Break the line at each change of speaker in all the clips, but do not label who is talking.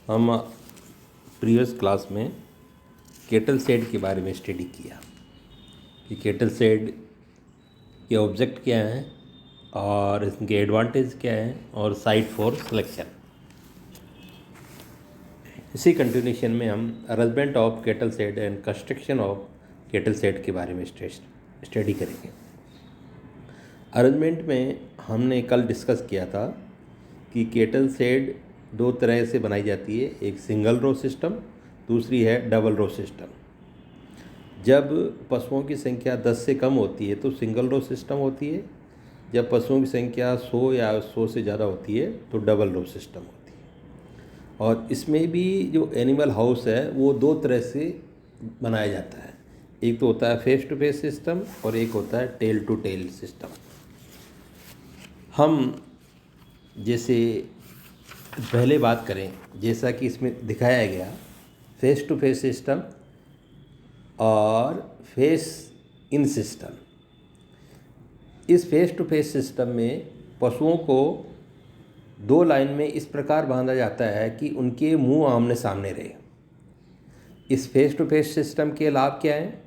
हम previous class में kettle said के बारे में स्टडी किया कि केटल सेड के ऑब्जेक्ट क्या हैं और इनके एडवांटेज क्या हैं और साइट फॉर सिलेक्शन। इसी कंटिन्यूशन में हम arrangement of kettle said and construction of kettle said के बारे में स्टडी करेंगे। अरेंजमेंट में हमने कल डिस्कस किया था कि केटल सेड दो तरह से बनाई जाती है, एक सिंगल रो सिस्टम, दूसरी है डबल रो सिस्टम। जब पशुओं की संख्या 10 से कम होती है तो सिंगल रो सिस्टम होती है, जब पशुओं की संख्या 100 या 100 से ज़्यादा होती है तो डबल रो सिस्टम होती है। और इसमें भी जो एनिमल हाउस है वो दो तरह से बनाया जाता है, एक तो होता है फेस टू फेस सिस्टम और एक होता है टेल टू टेल सिस्टम। हम जैसे पहले बात करें, जैसा कि इसमें दिखाया गया, फेस टू फेस सिस्टम और फेस इन सिस्टम। इस फेस टू फेस सिस्टम में पशुओं को दो लाइन में इस प्रकार बांधा जाता है कि उनके मुंह आमने सामने रहे। इस फेस टू फेस सिस्टम के लाभ क्या हैं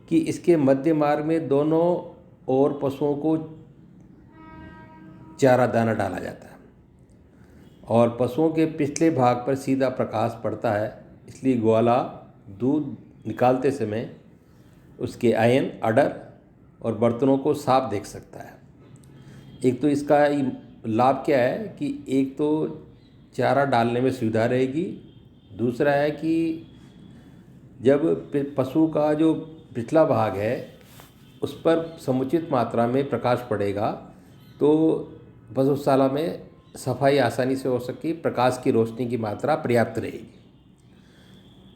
कि इसके मध्य मार्ग में दोनों ओर पशुओं को चारा दाना डाला जाता है और पशुओं के पिछले भाग पर सीधा प्रकाश पड़ता है, इसलिए ग्वाला दूध निकालते समय उसके आयन, अडर और बर्तनों को साफ देख सकता है। एक तो इसका लाभ क्या है कि एक तो चारा डालने में सुविधा रहेगी, दूसरा है कि जब पशु का जो पिछला भाग है उस पर समुचित मात्रा में प्रकाश पड़ेगा तो पशुशाला में सफाई आसानी से हो सके, प्रकाश की रोशनी की मात्रा पर्याप्त रहेगी।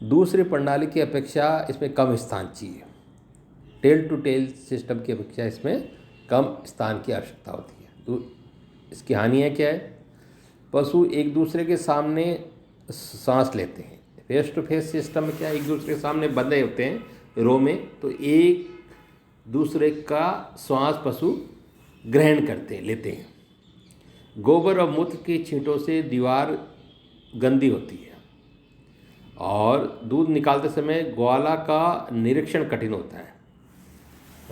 दूसरी प्रणाली की अपेक्षा इसमें कम स्थान चाहिए, टेल टू टेल सिस्टम की अपेक्षा इसमें कम स्थान की आवश्यकता होती है। तो इसकी हानियाँ क्या है? पशु एक दूसरे के सामने सांस लेते हैं। फेस टू फेस सिस्टम में क्या, एक दूसरे के सामने बंधे होते हैं रो में, तो एक दूसरे का श्वास पशु ग्रहण लेते हैं। गोबर और मूत्र की छींटों से दीवार गंदी होती है और दूध निकालते समय ग्वाला का निरीक्षण कठिन होता है।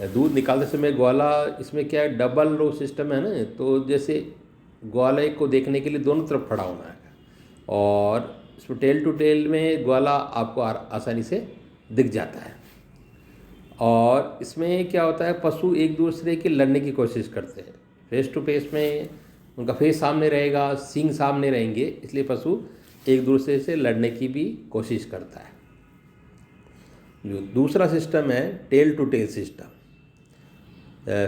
दूध निकालते समय ग्वाला, इसमें क्या है, डबल रो सिस्टम है ना, तो जैसे ग्वाले को देखने के लिए दोनों तरफ खड़ा होना है और इसमें टेल टू टेल में ग्वाला आपको आसानी से दिख जाता है। और इसमें क्या होता है, पशु एक दूसरे के लड़ने की कोशिश करते हैं। फेस टू फेस में उनका फेस सामने रहेगा, सींग सामने रहेंगे, इसलिए पशु एक दूसरे से लड़ने की भी कोशिश करता है। जो दूसरा सिस्टम है tail to tail system,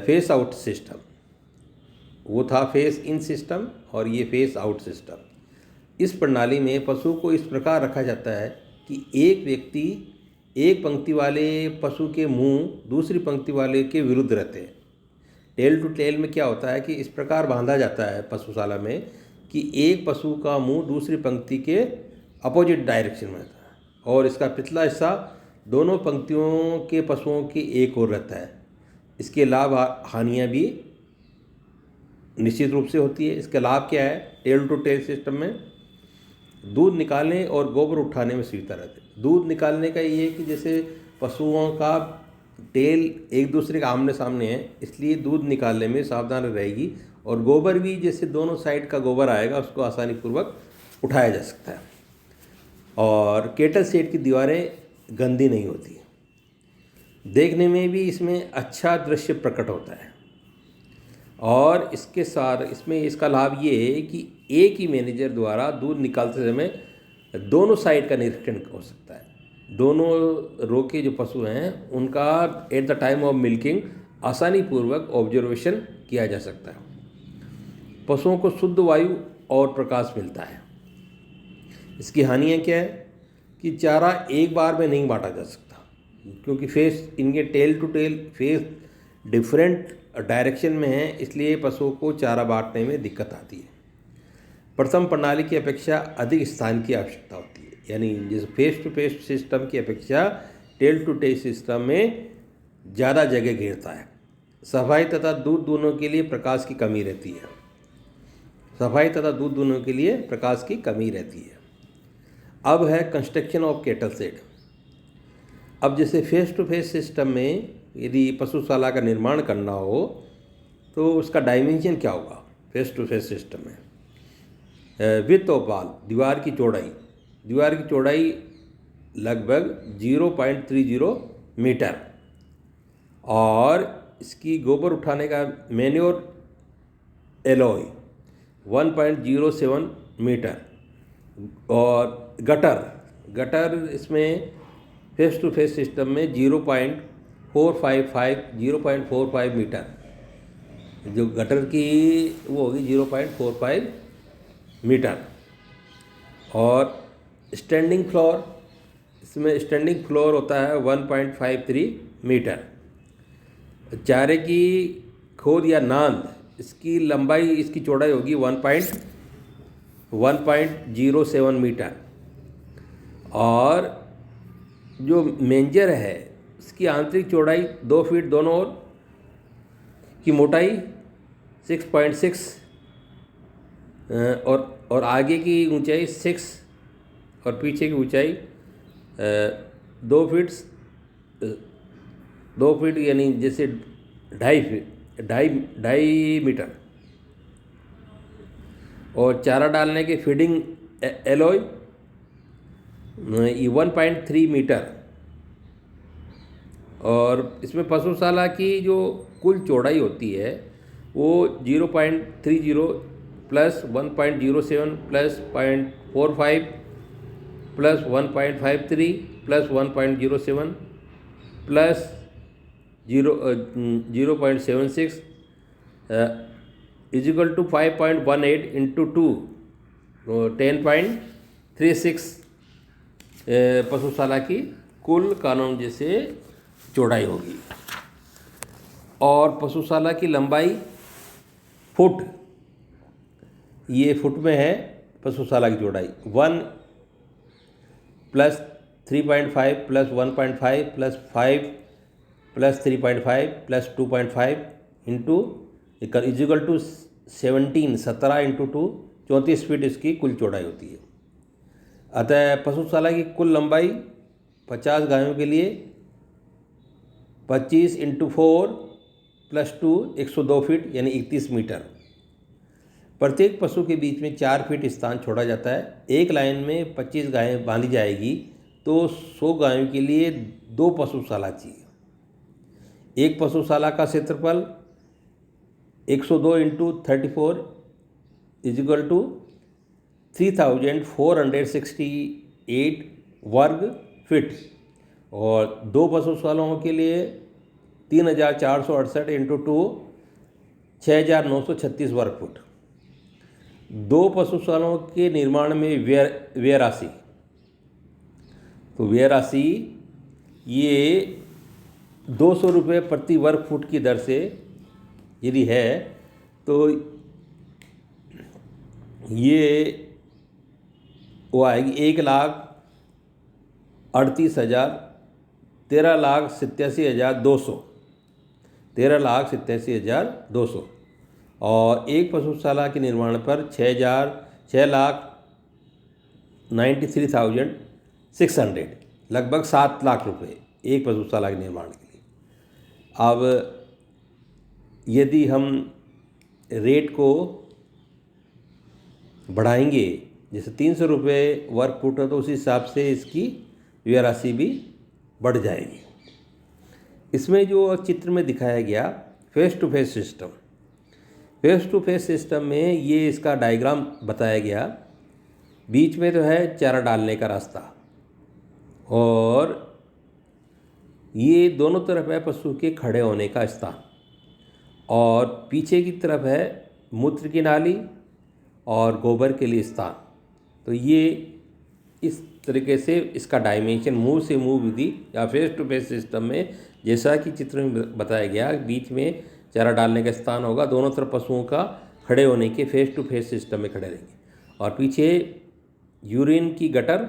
face out system, वो था फेस इन सिस्टम और ये फेस आउट सिस्टम। इस प्रणाली में पशु को इस प्रकार रखा जाता है कि एक व्यक्ति एक पंक्ति वाले पशु के मुंह दूसरी पंक्ति वाले के विरुद्ध रहते हैं। टेल टू टेल में क्या होता है कि इस प्रकार बांधा जाता है पशुशाला में कि एक पशु का मुंह दूसरी पंक्ति के अपोजिट डायरेक्शन में रहता है और इसका पिछला हिस्सा दोनों पंक्तियों के पशुओं की एक ओर रहता है। इसके लाभ हानियाँ भी निश्चित रूप से होती है। इसका लाभ क्या है? टेल टू टेल सिस्टम में दूध निकालने और गोबर उठाने में सुविधा रहती है। दूध निकालने का ये है कि जैसे पशुओं का टेल एक दूसरे के आमने सामने है, इसलिए दूध निकालने में सावधान रहेगी और गोबर भी जैसे दोनों साइड का गोबर आएगा उसको आसानी पूर्वक उठाया जा सकता है। और केटल सेड की दीवारें गंदी नहीं होती, देखने में भी इसमें अच्छा दृश्य प्रकट होता है। और इसके साथ इसमें इसका लाभ ये है कि एक ही मैनेजर द्वारा दूध निकालते समय दोनों साइड का निरीक्षण हो सकता है। दोनों रो के जो पशु हैं उनका at the time of milking आसानी पूर्वक ऑब्जर्वेशन किया जा सकता है। पशुओं को शुद्ध वायु और प्रकाश मिलता है। इसकी हानियाँ क्या है कि चारा एक बार में नहीं बांटा जा सकता, क्योंकि फेस इनके tail to tail face different direction में है, इसलिए पशुओं को चारा बांटने में दिक्कत आती है। प्रथम प्रणाली की अपेक्षा अधिक स्थान की आवश्यकता होती है, यानी जैसे फेस टू फेस सिस्टम की अपेक्षा टेल टू टेल सिस्टम में ज़्यादा जगह घेरता है। सफाई तथा दूध दोनों के लिए प्रकाश की कमी रहती है। अब है कंस्ट्रक्शन ऑफ कैटल शेड। अब जैसे फेस टू फेस सिस्टम में यदि पशुशाला का निर्माण करना हो तो उसका डायमेंशन क्या होगा फेस टू फेस सिस्टम में। विड्थ ऑफ वॉल, दीवार की चौड़ाई लगभग 0.30 मीटर, और इसकी गोबर उठाने का मैन्योर एलॉय 1.07 मीटर, और गटर इसमें फेस टू फेस सिस्टम में 0.45 मीटर, जो गटर की वो होगी 0.45 मीटर। और स्टैंडिंग फ्लोर, इसमें स्टैंडिंग फ्लोर होता है 1.53 मीटर। चारे की खोद या नांद, इसकी लंबाई, इसकी चौड़ाई होगी 1.07 मीटर, और जो मेंजर है इसकी आंतरिक चौड़ाई 2 फीट, दोनों ओर की मोटाई 6.6, और आगे की ऊंचाई 6, और पीछे की ऊंचाई 2 फीट यानी जैसे 2.5 मीटर। और चारा डालने के फीडिंग एलॉय 1.3 मीटर। और इसमें पशुशाला की जो कुल चौड़ाई होती है वो 0.30 plus 1.07 plus 0.45 plus 1.53 plus 1.07 plus 0.76 is equal to 5.18 into 2, 10.36 पशुशाला की कुल कानून जैसे चौड़ाई होगी। और पशुशाला की लंबाई फुट, ये फुट में है पशुशाला की चौड़ाई 1 plus 3.5 plus 1.5 plus 5 plus 3.5 plus 2.5 into is equal to 17 into 2, 34 feet इसकी कुल चौड़ाई होती है। अतः पशुशाला की कुल लंबाई 50 गायों के लिए 25 इंटू 4 प्लस 2 102 फीट यानी 31 मीटर। प्रत्येक पशु के बीच में 4 फीट स्थान छोड़ा जाता है। एक लाइन में 25 गायें बांधी जाएगी तो 100 गायों के लिए 2 पशुशाला चाहिए। एक पशुशाला का क्षेत्रफल 102 इंटू 34 इज इक्वल टू 3468 वर्ग फीट, और 2 पशुशालाओं के लिए 3468 इंटू 2 6936 वर्ग फुट। 2 पशुशालाओं के निर्माण में व्यय राशि, तो व्यय राशि ये 200 रुपये प्रति वर्ग फुट की दर से यदि है तो ये वो आएगी 1,38,000 13,87,200 13,87,200। और एक पशुशाला के निर्माण पर 6,93,600 लगभग 7 लाख रुपए एक पशुशाला के निर्माण के लिए। अब यदि हम रेट को बढ़ाएंगे, जैसे 300 रुपये वर्ग फुट है तो उस हिसाब से इसकी व्यय राशि भी बढ़ जाएगी। इसमें जो चित्र में दिखाया गया face to face system, face to face system में ये इसका डायग्राम बताया गया। बीच में तो है चारा डालने का रास्ता, और ये दोनों तरफ है पशु के खड़े होने का स्थान, और पीछे की तरफ है मूत्र की नाली और गोबर के लिए स्थान। तो ये इस तरीके से इसका डायमेंशन मुंह से मुंह विधि या फेस टू फेस सिस्टम में जैसा कि चित्र में बताया गया, बीच में चारा डालने का स्थान होगा, दोनों तरफ पशुओं का खड़े होने के फेस टू फेस सिस्टम में खड़े रहेंगे, और पीछे यूरिन की गटर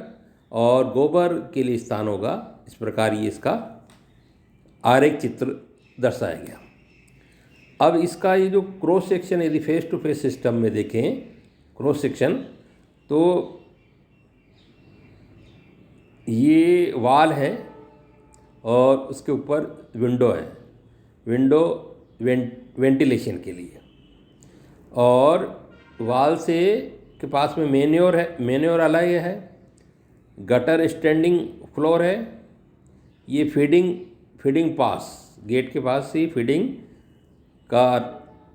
और गोबर के लिए स्थान होगा। इस प्रकार ये इसका आरेख चित्र दर्शाया गया। अब इसका ये जो क्रॉस सेक्शन यदि फेस टू फेस सिस्टम में देखें क्रॉस सेक्शन, तो ये वाल है और उसके ऊपर विंडो है, विंडो वेंटिलेशन के लिए। और वाल से के पास में मेन्योर है, मेन्योर अलग है, गटर स्टैंडिंग फ्लोर है, ये फीडिंग पास, गेट के पास से फीडिंग का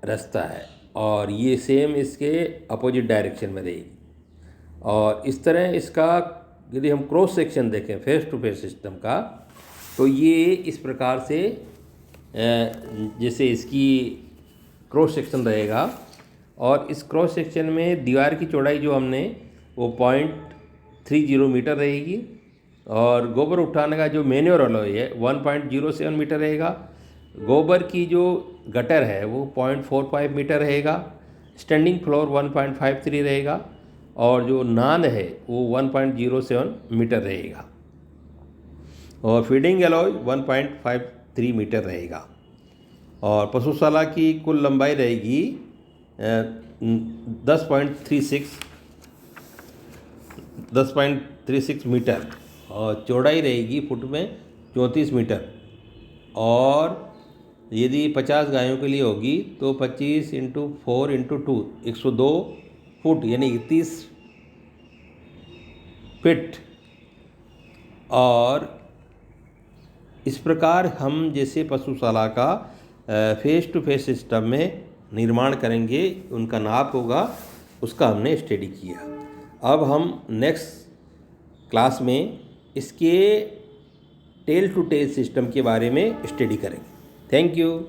रास्ता है, और ये सेम इसके अपोजिट डायरेक्शन में रहेगी। और इस तरह इसका यदि हम क्रॉस सेक्शन देखें फेस टू फेस सिस्टम का, तो ये इस प्रकार से जैसे इसकी क्रॉस सेक्शन रहेगा। और इस क्रॉस सेक्शन में दीवार की चौड़ाई जो हमने वो 0.30 मीटर रहेगी, और गोबर उठाने का जो मैन्योर अलॉय है 1.07 मीटर रहेगा। गोबर की जो गटर है वो 0.45 मीटर रहेगा। स्टैंडिंग फ्लोर 1.53 रहेगा, और जो नान है वो 1.07 मीटर रहेगा, और फीडिंग अलॉय 1.53 मीटर रहेगा। और पशुशाला की कुल लंबाई रहेगी 10.36 मीटर, और चौड़ाई रहेगी फुट में 34 मीटर। और यदि 50 गायों के लिए होगी तो 25 × 4 × 2 102 फुट यानी 31 फीट। और इस प्रकार हम जैसे पशुशाला का फेस टू फेस सिस्टम में निर्माण करेंगे, उनका नाप होगा, उसका हमने स्टडी किया। अब हम नेक्स्ट क्लास में इसके टेल टू टेल सिस्टम के बारे में स्टडी करेंगे। Thank you.